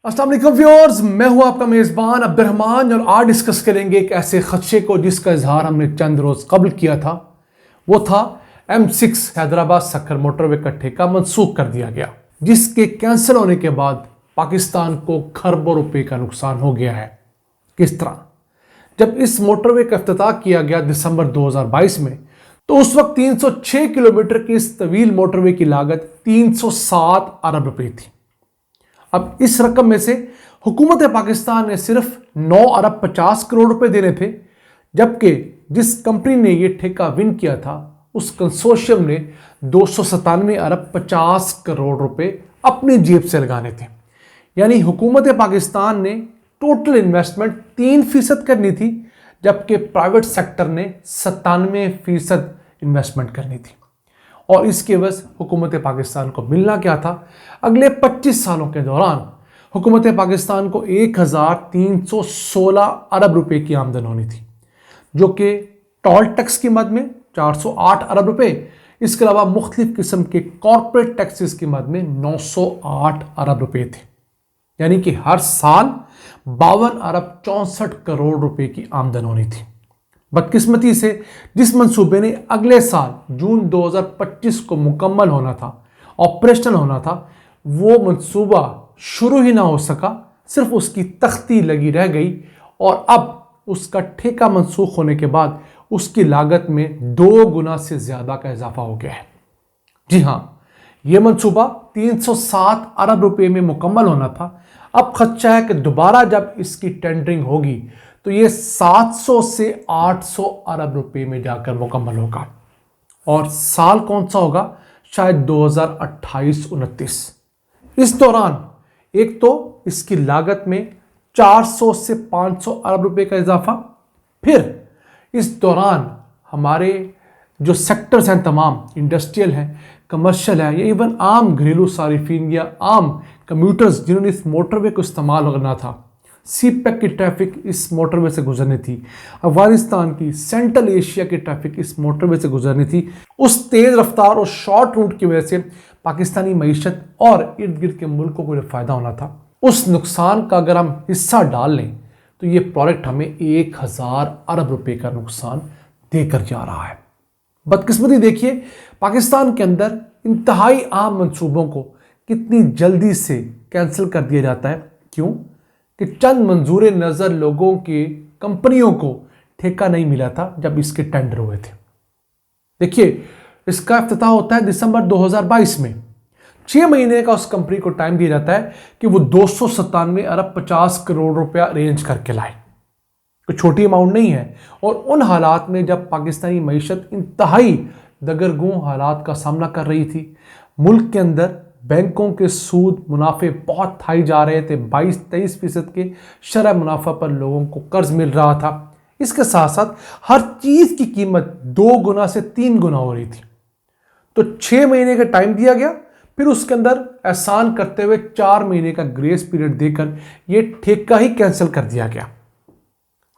अस्सलाम वालेकुम व्यूअर्स, मैं हूं आपका मेज़बान अब्दुर्रहमान और आज डिस्कस करेंगे एक ऐसे खदशे को जिसका इजहार हमने चंद रोज़ कबल किया था। वो था M6 हैदराबाद सक्कर मोटरवे का ठेका मनसूख कर दिया गया, जिसके कैंसिल होने के बाद पाकिस्तान को खरबों रुपए का नुकसान हो गया है। किस तरह? जब इस मोटरवे का इफ्तिताह किया गया दिसंबर 2022 में, तो उस वक्त 306 किलोमीटर की इस तवील मोटरवे की लागत 307 अरब रुपए थी। अब इस रकम में से हुकूमत पाकिस्तान ने सिर्फ 9 अरब 50 करोड़ रुपए देने थे, जबकि जिस कंपनी ने यह ठेका विन किया था उस कंसोर्शियम ने 297 अरब 50 करोड़ रुपए अपनी जेब से लगाने थे। यानी हुकूमत पाकिस्तान ने टोटल इन्वेस्टमेंट 3% करनी थी, जबकि प्राइवेट सेक्टर ने 97% इन्वेस्टमेंट करनी थी। और इसके एवज हुकूमत पाकिस्तान को मिलना क्या था? अगले 25 सालों के दौरान हुकूमत पाकिस्तान को 1316 अरब रुपए की आमदन होनी थी, जो कि टोल टैक्स की मद में 408 अरब रुपए, इसके अलावा मुख्तलिफ किस्म के कॉरपोरेट टैक्सेस की मद में 908 अरब रुपए थे। यानी कि हर साल 52 अरब 64 करोड़ रुपए की आमदन होनी थी। बदकिस्मती से जिस मंसूबे ने अगले साल जून 2025 को मुकम्मल होना था, ऑपरेशनल होना था, वो मंसूबा शुरू ही ना हो सका, सिर्फ उसकी तख्ती लगी रह गई और अब उसका ठेका मनसूख होने के बाद उसकी लागत में 2 गुना से ज़्यादा का इजाफा हो गया है। जी हाँ, ये मंसूबा 307 अरब रुपए में मुकम्मल होना था। अब खदशा है कि दोबारा जब इसकी टेंडरिंग होगी तो ये 700 से 800 अरब रुपए में जाकर मुकम्मल होगा। और साल कौन सा होगा? शायद 2028-29। इस दौरान एक तो इसकी लागत में 400 से 500 अरब रुपए का इजाफा, फिर इस दौरान हमारे जो सेक्टर्स हैं, तमाम इंडस्ट्रियल हैं, कमर्शियल है, या इवन आम घरेलू सारिफिन या आम कम्यूटर्स जिन्होंने इस मोटरवे को इस्तेमाल करना था, सीपैक की ट्रैफिक इस मोटरवे से गुजरनी थी, अफगानिस्तान की, सेंट्रल एशिया की ट्रैफिक इस मोटरवे से गुजरनी थी। उस तेज़ रफ्तार और शॉर्ट रूट की वजह से पाकिस्तानी मईशत और इर्द गिर्द के मुल्कों को जो फ़ायदा होना था, उस नुकसान का अगर हम हिस्सा डाल लें तो ये प्रोडक्ट हमें 1000 अरब रुपए का नुकसान देकर जा रहा है। बदकिस्मती देखिए, पाकिस्तान के अंदर इंतहाई आम मंसूबों को कितनी जल्दी से कैंसिल कर दिया जाता है। क्यों? कि चंद मंजूर नज़र लोगों के कंपनियों को ठेका नहीं मिला था जब इसके टेंडर हुए थे। देखिए, इसका इफ्तिताह होता है दिसंबर 2022 में। 6 महीने का उस कंपनी को टाइम दिया जाता है कि वो 297 अरब 50 करोड़ रुपया अरेंज करके लाए। तो छोटी अमाउंट नहीं है। और उन हालात में जब पाकिस्तानी मईशत इंतहाई दगरगूं हालात का सामना कर रही थी, मुल्क के अंदर बैंकों के सूद मुनाफे बहुत हाई जा रहे थे, 22-23% के शरह मुनाफा पर लोगों को कर्ज मिल रहा था। इसके साथ साथ हर चीज़ की कीमत 2 गुना से 3 गुना हो रही थी। तो 6 महीने का टाइम दिया गया, फिर उसके अंदर एहसान करते हुए 4 महीने का ग्रेस पीरियड देकर यह ठेका ही कैंसिल कर दिया गया।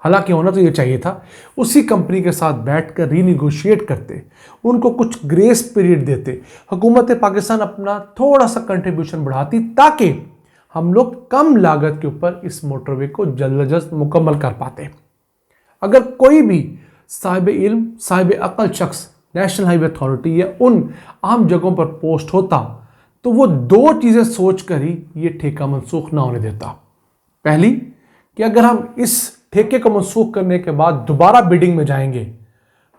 हालांकि होना तो ये चाहिए था, उसी कंपनी के साथ बैठकर रीनिगोशिएट करते, उनको कुछ ग्रेस पीरियड देते, हुकूमत पाकिस्तान अपना थोड़ा सा कंट्रीब्यूशन बढ़ाती, ताकि हम लोग कम लागत के ऊपर इस मोटरवे को जल्द अज जल्द मुकम्मल कर पाते। अगर कोई भी साहिब इल्म, साहिब अकल शख्स नेशनल हाईवे अथॉरिटी या उन आम जगहों पर पोस्ट होता तो वो 2 चीज़ें सोच कर ही ये ठेका मनसूख ना होने देता। पहली, कि अगर हम इस ठेके को मनसूख करने के बाद दोबारा बिडिंग में जाएंगे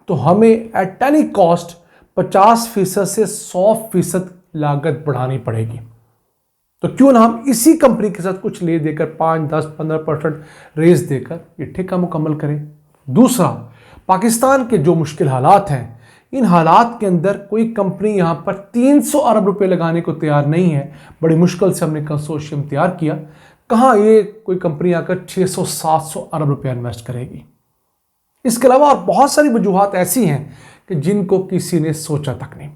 तो हमें एट एनी कॉस्ट 50% से 100% लागत बढ़ानी पड़ेगी। तो क्यों ना हम इसी कंपनी के साथ कुछ ले देकर 5, 10, 15% रेस देकर ये ठेका मुकम्मल करें। दूसरा, पाकिस्तान के जो मुश्किल हालात हैं, इन हालात के अंदर कोई कंपनी यहाँ पर 300 अरब रुपए लगाने को तैयार नहीं है। बड़ी मुश्किल से हमने कंसोर्शियम तैयार किया। कहाँ ये कोई कंपनी आकर 600-700 अरब रुपया इन्वेस्ट करेगी? इसके अलावा और बहुत सारी वजूहात ऐसी हैं कि जिनको किसी ने सोचा तक नहीं।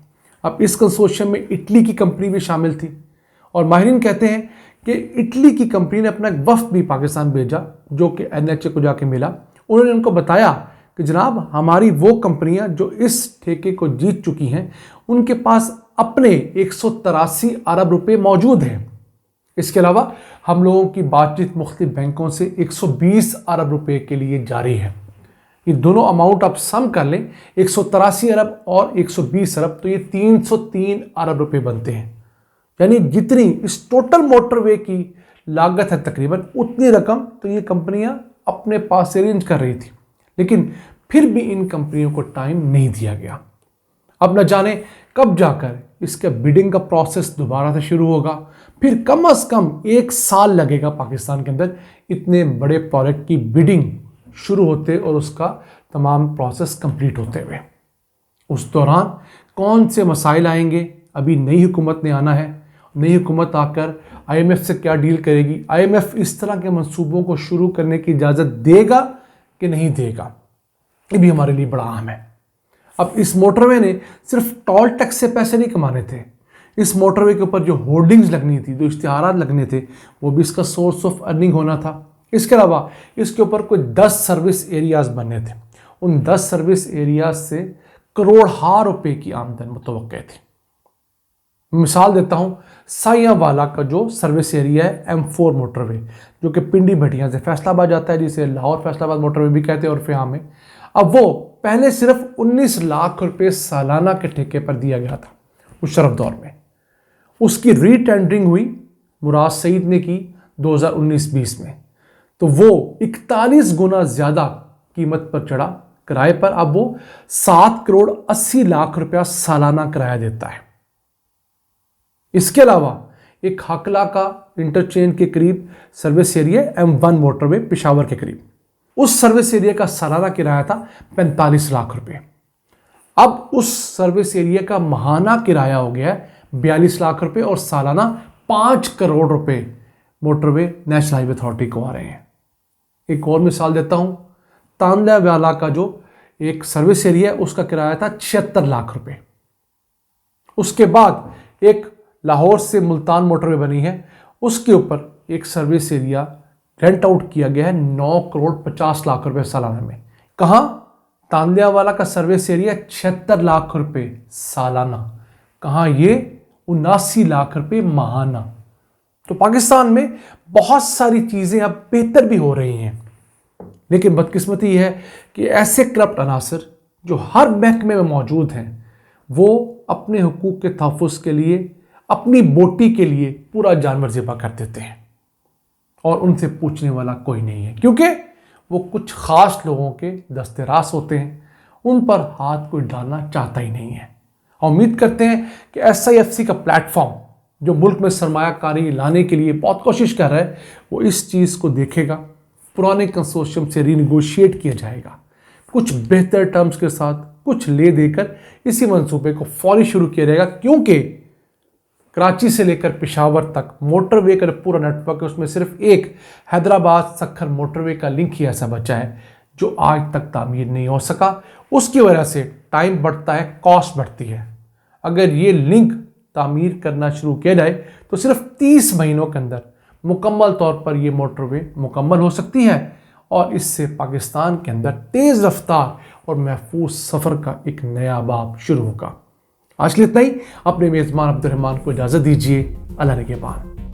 अब इस कंसोर्शियम में इटली की कंपनी भी शामिल थी और माहिरीन कहते हैं कि इटली की कंपनी ने अपना एक वफ्द भी पाकिस्तान भेजा, जो कि NHA को जाके मिला। उन्होंने उनको बताया कि जनाब, हमारी वो कंपनियां जो इस ठेके को जीत चुकी हैं, उनके पास अपने 183 अरब रुपए मौजूद हैं। इसके अलावा हम लोगों की बातचीत मुख्तलिफ बैंकों से 120 अरब रुपए के लिए जारी है। ये दोनों अमाउंट आप सम कर लें, 183 अरब और 120 अरब, तो ये 303 अरब रुपए बनते हैं। यानी जितनी इस टोटल मोटरवे की लागत है तकरीबन उतनी रकम तो ये कंपनियां अपने पास से अरेंज कर रही थी, लेकिन फिर भी इन कंपनियों को टाइम नहीं दिया गया। अब न जाने कब जाकर इसका बिडिंग का प्रोसेस दोबारा से शुरू होगा, फिर कम से कम 1 साल लगेगा पाकिस्तान के अंदर इतने बड़े प्रोजेक्ट की बिडिंग शुरू होते और उसका तमाम प्रोसेस कंप्लीट होते हुए। उस दौरान कौन से मसाइल आएंगे, अभी नई हुकूमत ने आना है, नई हुकूमत आकर IMF से क्या डील करेगी, IMF इस तरह के मंसूबों को शुरू करने की इजाज़त देगा कि नहीं देगा, ये भी हमारे लिए बड़ा अहम है। अब इस मोटरवे ने सिर्फ टोल टैक्स से पैसे नहीं कमाने थे, इस मोटरवे के ऊपर जो होर्डिंग्स लगनी थी, जो इश्तिहारात लगने थे, वो भी इसका सोर्स ऑफ अर्निंग होना था। इसके अलावा इसके ऊपर कोई 10 सर्विस एरियाज बनने थे, उन 10 सर्विस एरियाज से करोड़ों रुपए की आमदन मुतवक्के थी। मिसाल देता हूं, साइयावाला का जो सर्विस एरिया है M4 मोटरवे, जो कि पिंडी भटिया से फैसलाबाद जाता है, जिसे लाहौर फैसलाबाद मोटरवे भी कहते हैं और फिर में, अब वो पहले सिर्फ 19 लाख रुपए सालाना के ठेके पर दिया गया था मुशर्रफ दौर में। उसकी रीटेंडरिंग हुई, मुराद सईद ने की 2019-20 में, तो वो 41 गुना ज़्यादा कीमत पर चढ़ा किराए पर। अब वो 7 करोड़ 80 लाख रुपया सालाना किराया देता है। इसके अलावा एक हकला का इंटरचेंज के करीब service area M1 motorway Peshawar के करीब, उस सर्विस एरिया का सालाना किराया था 45 लाख रुपए। अब उस सर्विस एरिया का माहाना किराया हो गया है 42 लाख रुपए और सालाना 5 करोड़ रुपए मोटरवे नेशनल हाईवे अथॉरिटी को आ रहे हैं। एक और मिसाल देता हूं, तांदावाला का जो एक सर्विस एरिया है उसका किराया था 76 लाख रुपए। उसके बाद एक लाहौर से मुल्तान मोटरवे बनी है, उसके ऊपर एक सर्विस एरिया रेंट आउट किया गया है 9 करोड़ 50 लाख रुपए सालाना में। कहाँ? तांदियावाला का सर्विस एरिया 76 लाख रुपए सालाना, कहाँ? ये 79 लाख रुपए माहाना। तो पाकिस्तान में बहुत सारी चीज़ें अब बेहतर भी हो रही हैं, लेकिन बदकिस्मती है कि ऐसे करप्ट अनासर जो हर महकमे में मौजूद हैं, वो अपने हुकूक के तहफ़्फ़ुज़ के लिए, अपनी बोटी के लिए पूरा जानवर ज़िबा कर देते हैं और उनसे पूछने वाला कोई नहीं है, क्योंकि वो कुछ ख़ास लोगों के दस्तरास होते हैं, उन पर हाथ कोई डालना चाहता ही नहीं है। और उम्मीद करते हैं कि SIFC का प्लेटफॉर्म जो मुल्क में सरमायाकारी लाने के लिए बहुत कोशिश कर रहा है, वो इस चीज़ को देखेगा, पुराने कंसोर्शियम से रीनिगोशिएट किया जाएगा, कुछ बेहतर टर्म्स के साथ कुछ ले देकर इसी मंसूबे को फौरी शुरू किया जाएगा, क्योंकि कराची से लेकर पेशावर तक मोटरवे का पूरा नेटवर्क है, उसमें सिर्फ एक हैदराबाद सक्खर मोटरवे का लिंक ही ऐसा बचा है जो आज तक तामीर नहीं हो सका। उसकी वजह से टाइम बढ़ता है, कॉस्ट बढ़ती है। अगर ये लिंक तामीर करना शुरू किया जाए तो सिर्फ 30 महीनों के अंदर मुकम्मल तौर पर यह मोटरवे मुकम्मल हो सकती है और इससे पाकिस्तान के अंदर तेज़ रफ्तार और महफूज सफ़र का एक नया बाब शुरू होगा। आज के लिए इतना ही। अपने मेज़बान अब्दुर्रहमान को इजाज़त दीजिए। अल्लाह निगहबान।